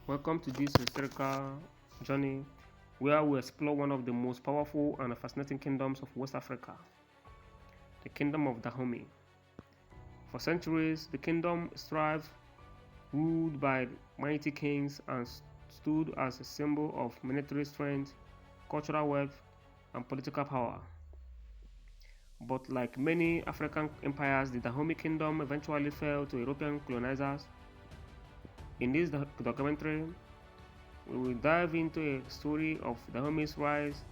Welcome to this historical journey where we explore one of the most powerful and fascinating kingdoms of West Africa, the Kingdom of Dahomey. For centuries, the kingdom thrived, ruled by mighty kings, and stood as a symbol of military strength, cultural wealth, and political power. But like many African empires, the Dahomey kingdom eventually fell to European colonizers. In this documentary, we will dive into a story of Dahomey's rise,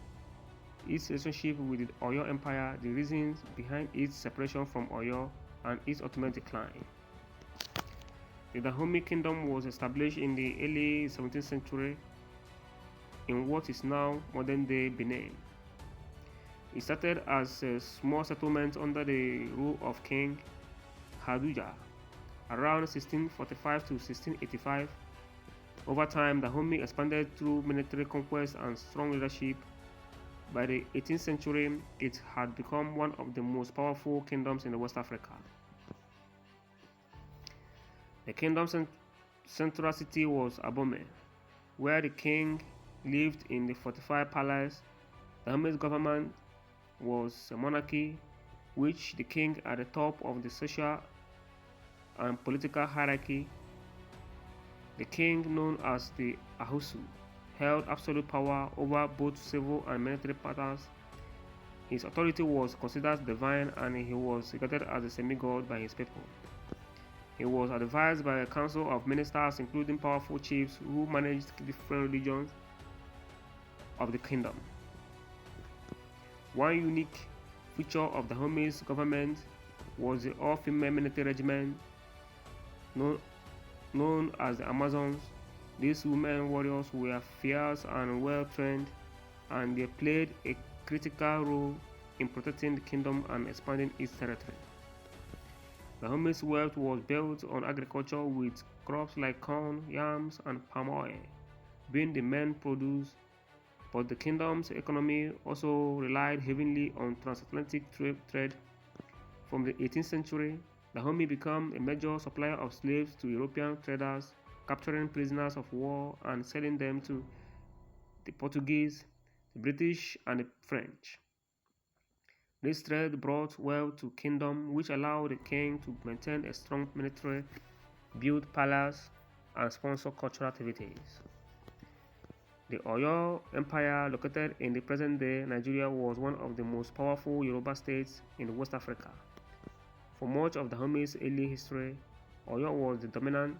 its relationship with the Oyo Empire, the reasons behind its separation from Oyo, and its ultimate decline. The Dahomey kingdom was established in the early 17th century in what is now modern-day Benin. It started as a small settlement under the rule of King Haduja around 1645 to 1685. Over time, Dahomey expanded through military conquest and strong leadership. By the 18th century, it had become one of the most powerful kingdoms in West Africa. The kingdom's central city was Abome, where the king lived in the fortified palace. Dahomey's government was a monarchy, which the king at the top of the social and political hierarchy. The king, known as the Ahusu, held absolute power over both civil and military matters. His authority was considered divine and he was regarded as a semi-god by his people. He was advised by a council of ministers including powerful chiefs who managed different regions of the kingdom. One unique feature of the Dahomey's government was the all-female military regiment known as the Amazons. These women warriors were fierce and well-trained, and they played a critical role in protecting the kingdom and expanding its territory. Dahomey's wealth was built on agriculture, with crops like corn, yams, and palm oil being the main produce, but the kingdom's economy also relied heavily on transatlantic trade. From the 18th century, Dahomey became a major supplier of slaves to European traders, capturing prisoners of war and selling them to the Portuguese, the British, and the French. This trade brought wealth to the kingdom, which allowed the king to maintain a strong military, build palaces, and sponsor cultural activities. The Oyo Empire, located in the present-day Nigeria, was one of the most powerful Yoruba states in West Africa. For much of Dahomey's early history, Oyo was the dominant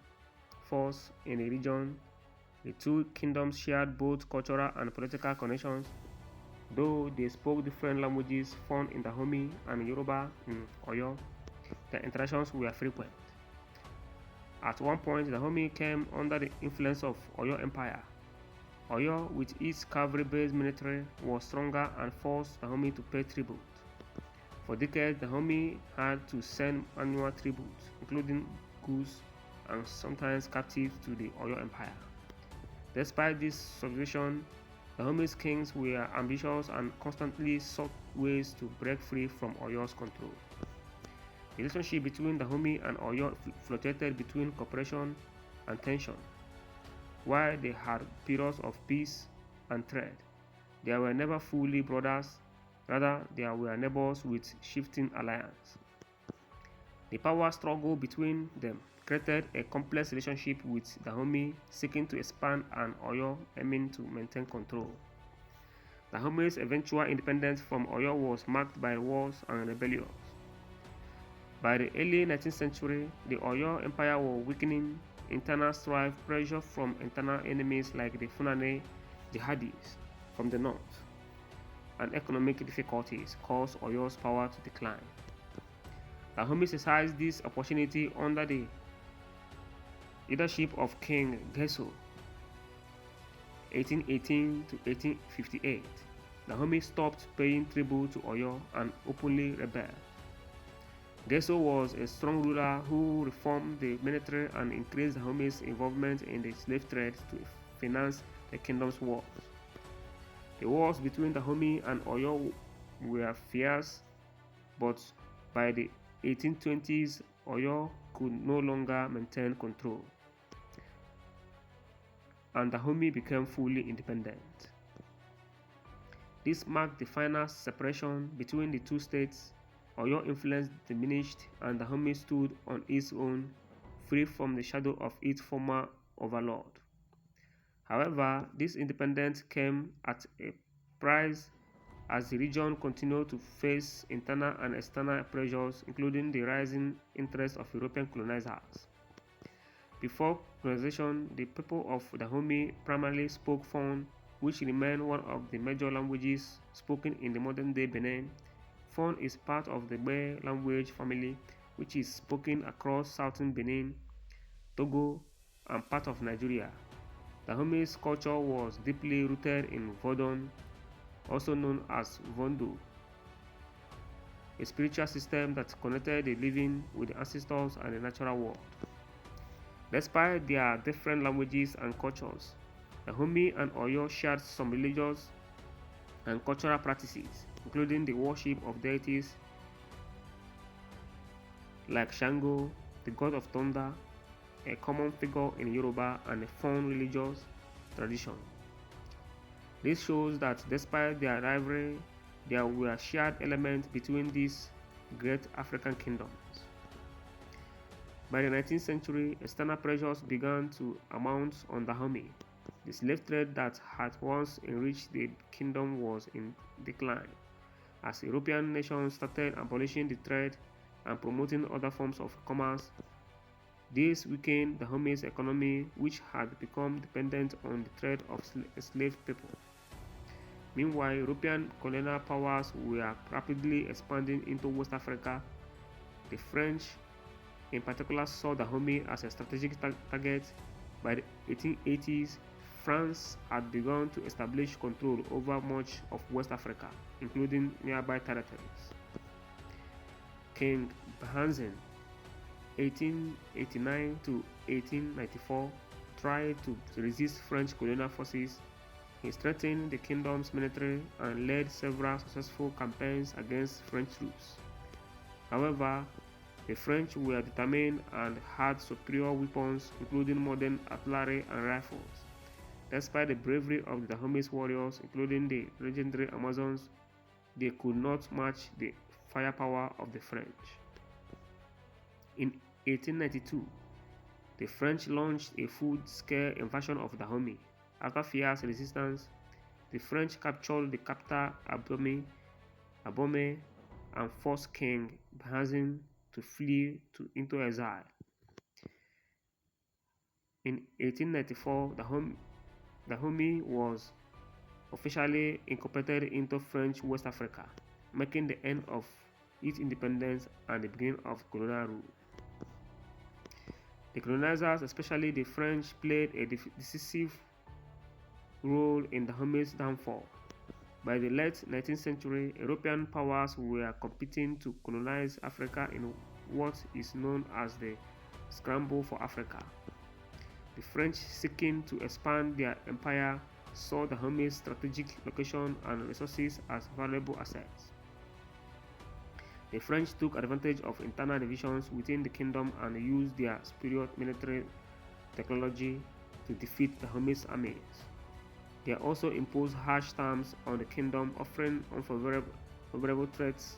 force in the region. The two kingdoms shared both cultural and political connections, though they spoke different languages found in Dahomey and Yoruba in Oyo. Their interactions were frequent. At one point, Dahomey came under the influence of Oyo Empire. Oyo, with its cavalry-based military, was stronger and forced Dahomey to pay tribute. For decades, Dahomey had to send annual tributes, including goods and sometimes captives, to the Oyo Empire. Despite this subjugation, Dahomey's kings were ambitious and constantly sought ways to break free from Oyo's control. The relationship between Dahomey and Oyo fluctuated between cooperation and tension. While they had periods of peace and trade, they were never fully brothers, rather they were neighbors with shifting alliances. The power struggle between them created a complex relationship, with Dahomey seeking to expand and Oyo aiming to maintain control. Dahomey's eventual independence from Oyo was marked by wars and rebellions. By the early 19th century, the Oyo Empire was weakening. Internal strife, pressure from internal enemies like the Fulani jihadis from the north, and economic difficulties caused Oyo's power to decline. Dahomey seized this opportunity under the leadership of King Geso, 1818 to 1858. Dahomey stopped paying tribute to Oyo and openly rebelled. Geso was a strong ruler who reformed the military and increased Dahomey's involvement in the slave trade to finance the kingdom's wars. The wars between Dahomey and Oyo were fierce, but by the 1820s, Oyo could no longer maintain control. and Dahomey became fully independent. This marked the final separation between the two states. Oyo influence diminished and Dahomey stood on its own, free from the shadow of its former overlord. However, this independence came at a price as the region continued to face internal and external pressures, including the rising interest of European colonizers. Before colonization, the people of Dahomey primarily spoke Fon, which remained one of the major languages spoken in the modern-day Benin. Fon is part of the Be language family, which is spoken across southern Benin, Togo, and part of Nigeria. Dahomey's culture was deeply rooted in Vodun, also known as Vondo, a spiritual system that connected the living with the ancestors and the natural world. Despite their different languages and cultures, Dahomey and Oyo shared some religious and cultural practices, including the worship of deities like Shango, the god of thunder, a common figure in Yoruba and a Fon religious tradition. This shows that despite their rivalry, there were shared elements between these great African kingdoms. By the 19th century, external pressures began to mount on Dahomey. The slave trade that had once enriched the kingdom was in decline, as European nations started abolishing the trade and promoting other forms of commerce. This weakened Dahomey's economy, which had become dependent on the trade of enslaved people. Meanwhile, European colonial powers were rapidly expanding into West Africa. The French, in particular, saw Dahomey as a strategic target. By the 1880s, France had begun to establish control over much of West Africa, including nearby territories. King Bhanzen, 1889 to 1894, tried to resist French colonial forces. He strengthened the kingdom's military and led several successful campaigns against French troops. However, the French were determined and had superior weapons, including modern artillery and rifles. Despite the bravery of the Dahomey's warriors, including the legendary Amazons, they could not match the firepower of the French. In 1892, the French launched a full-scale invasion of Dahomey. After fierce resistance, the French captured the capital Abomey and forced King Bhanzen to flee into exile. In 1894, Dahomey was officially incorporated into French West Africa, marking the end of its independence and the beginning of colonial rule. The colonizers, especially the French, played a decisive role in Dahomey's downfall. By the late 19th century, European powers were competing to colonize Africa in what is known as the Scramble for Africa. The French, seeking to expand their empire, saw Dahomey's strategic location and resources as valuable assets. The French took advantage of internal divisions within the kingdom and used their superior military technology to defeat Dahomey's armies. They also imposed harsh terms on the kingdom, offering unfavorable threats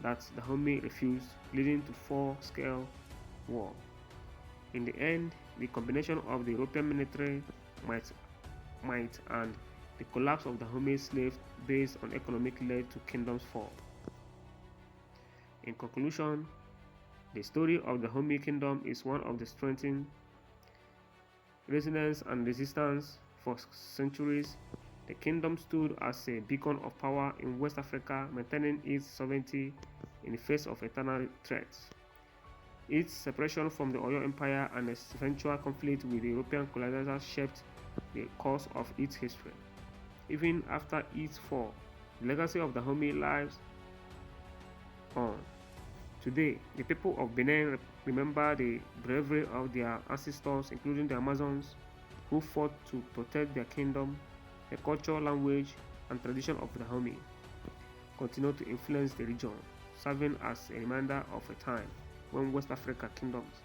that Dahomey refused, leading to full-scale war. In the end, the combination of the European military might and the collapse of Dahomey's slave base on economic led to kingdom's fall. In conclusion, the story of the Dahomey kingdom is one of the strengthening resilience and resistance. For centuries, the kingdom stood as a beacon of power in West Africa, maintaining its sovereignty in the face of eternal threats. Its separation from the Oyo Empire and its eventual conflict with the European colonizers shaped the course of its history. Even after its fall, the legacy of Dahomey lives on. Today, the people of Benin remember the bravery of their ancestors, including the Amazons, who fought to protect their kingdom. The culture, language, and tradition of Dahomey continue to influence the region, serving as a reminder of a time when West Africa kingdoms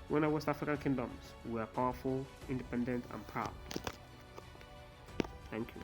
when the West African kingdoms were powerful, independent, and proud. Thank you.